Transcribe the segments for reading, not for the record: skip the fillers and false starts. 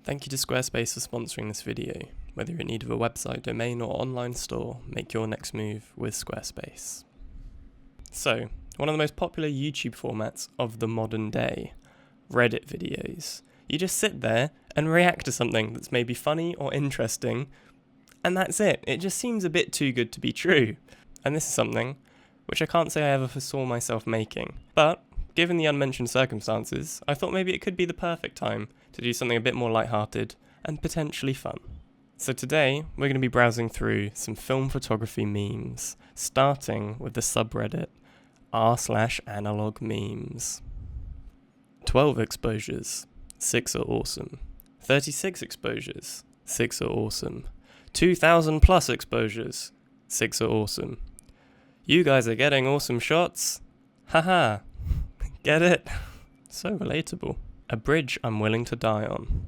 Thank you to Squarespace for sponsoring this video. Whether you're in need of a website, domain, or online store, make your next move with Squarespace. So, one of the most popular YouTube formats of the modern day, Reddit videos. You just sit there and react to something that's maybe funny or interesting, and that's it. It just seems a bit too good to be true. And this is something which I can't say I ever foresaw myself making. But, given the unmentioned circumstances, I thought maybe it could be the perfect time to do something a bit more lighthearted and potentially fun. So today, we're going to be browsing through some film photography memes, starting with the subreddit r/analog memes. 12 exposures, 6 are awesome. 36 exposures, 6 are awesome. 2,000 plus exposures, 6 are awesome. You guys are getting awesome shots? Haha. Get it? So relatable. A bridge I'm willing to die on.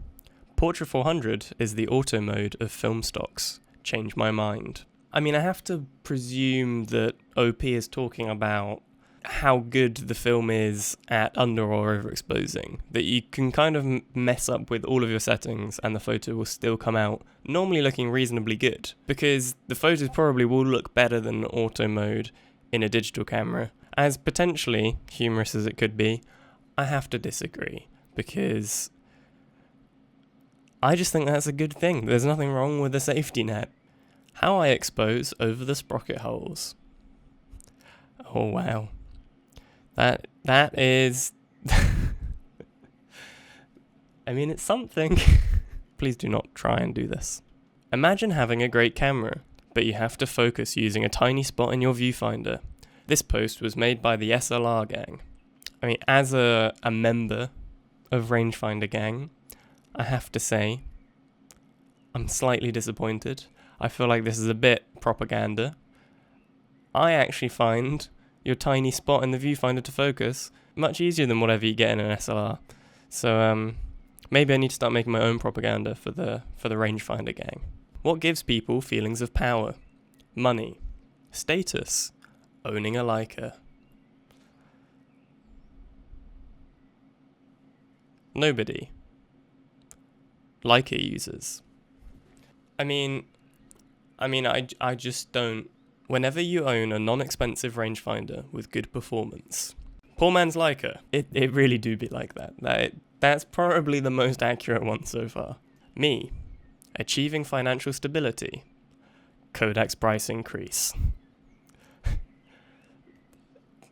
Portrait 400 is the auto mode of film stocks. Change my mind. I mean, I have to presume that OP is talking about how good the film is at under or overexposing. That you can kind of mess up with all of your settings and the photo will still come out normally looking reasonably good. Because the photos probably will look better than auto mode in a digital camera. As potentially humorous as it could be, I have to disagree. Because I just think that's a good thing. There's nothing wrong with a safety net. How I expose over the sprocket holes. Oh wow. That is I mean, it's something. Please do not try and do this. Imagine having a great camera, but you have to focus using a tiny spot in your viewfinder. This post was made by the SLR gang. I mean, as a member of Rangefinder gang, I have to say, I'm slightly disappointed. I feel like this is a bit propaganda. I actually find your tiny spot in the viewfinder to focus much easier than whatever you get in an SLR. So maybe I need to start making my own propaganda for the Rangefinder gang. What gives people feelings of power? Money. Status. Owning a Leica. Nobody. Leica users. I mean, I just don't. Whenever you own a non-expensive rangefinder with good performance, poor man's Leica. It really do be like that. That's probably the most accurate one so far. Me. Achieving financial stability. Kodak's price increase.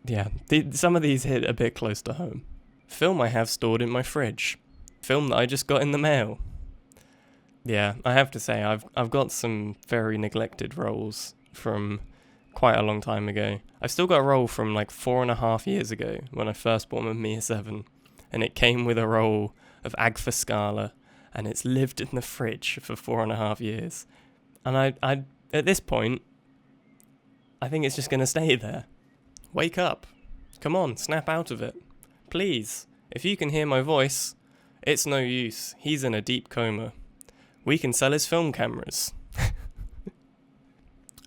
Yeah, some of these hit a bit close to home. Film I have stored in my fridge. Film that I just got in the mail. Yeah, I have to say, I've got some very neglected rolls from quite a long time ago. I've still got a roll from like 4.5 years ago when I first bought my Mia 7, and it came with a roll of Agfa Scala, and it's lived in the fridge for 4.5 years. And I at this point, I think it's just going to stay there. Wake up. Come on, snap out of it. Please, if you can hear my voice, it's no use. He's in a deep coma. We can sell his film cameras.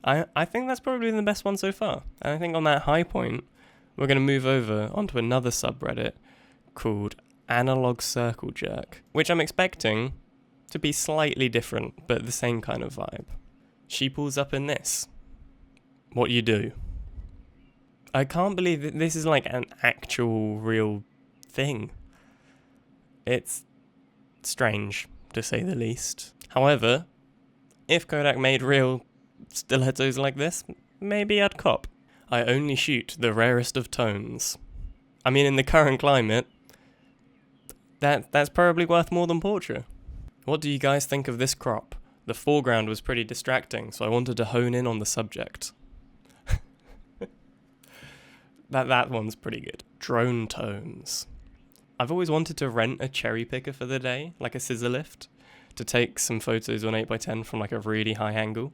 I think that's probably the best one so far. And I think on that high point, we're going to move over onto another subreddit called analog circlejerk, which I'm expecting to be slightly different, but the same kind of vibe. She pulls up in this. What you do? I can't believe that this is like an actual real thing. It's strange, to say the least. However, if Kodak made real stilettos like this, maybe I'd cop. I only shoot the rarest of tones. I mean, in the current climate, that's probably worth more than portrait. What do you guys think of this crop? The foreground was pretty distracting, so I wanted to hone in on the subject. That one's pretty good. Drone tones. I've always wanted to rent a cherry picker for the day, like a scissor lift, to take some photos on 8x10 from like a really high angle.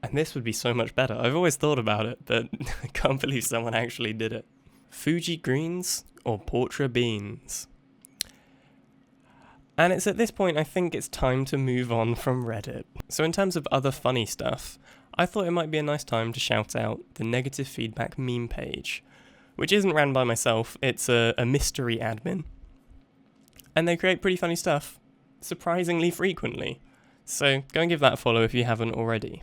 And this would be so much better. I've always thought about it, but I can't believe someone actually did it. Fuji greens or portrait beans? And it's at this point I think it's time to move on from Reddit. So in terms of other funny stuff, I thought it might be a nice time to shout out the negative feedback meme page, which isn't ran by myself, it's a mystery admin. And they create pretty funny stuff, surprisingly frequently. So go and give that a follow if you haven't already.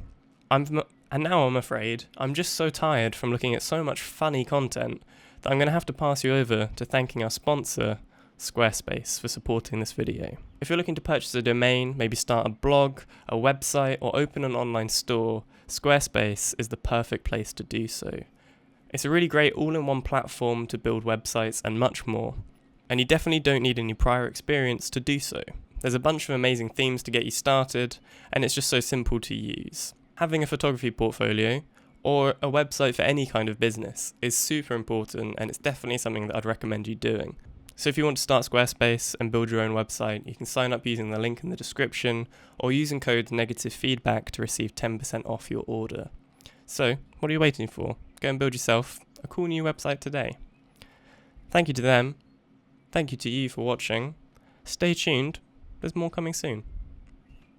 And now I'm afraid I'm just so tired from looking at so much funny content that I'm going to have to pass you over to thanking our sponsor, Squarespace, for supporting this video. If you're looking to purchase a domain, maybe start a blog, a website, or open an online store, Squarespace is the perfect place to do so. It's a really great all-in-one platform to build websites and much more, and you definitely don't need any prior experience to do so. There's a bunch of amazing themes to get you started, and it's just so simple to use. Having a photography portfolio, or a website for any kind of business, is super important, and it's definitely something that I'd recommend you doing. So if you want to start Squarespace and build your own website, you can sign up using the link in the description, or using code negativefeedback to receive 10% off your order. So, what are you waiting for? Go and build yourself a cool new website today. Thank you to them. Thank you to you for watching. Stay tuned. There's more coming soon.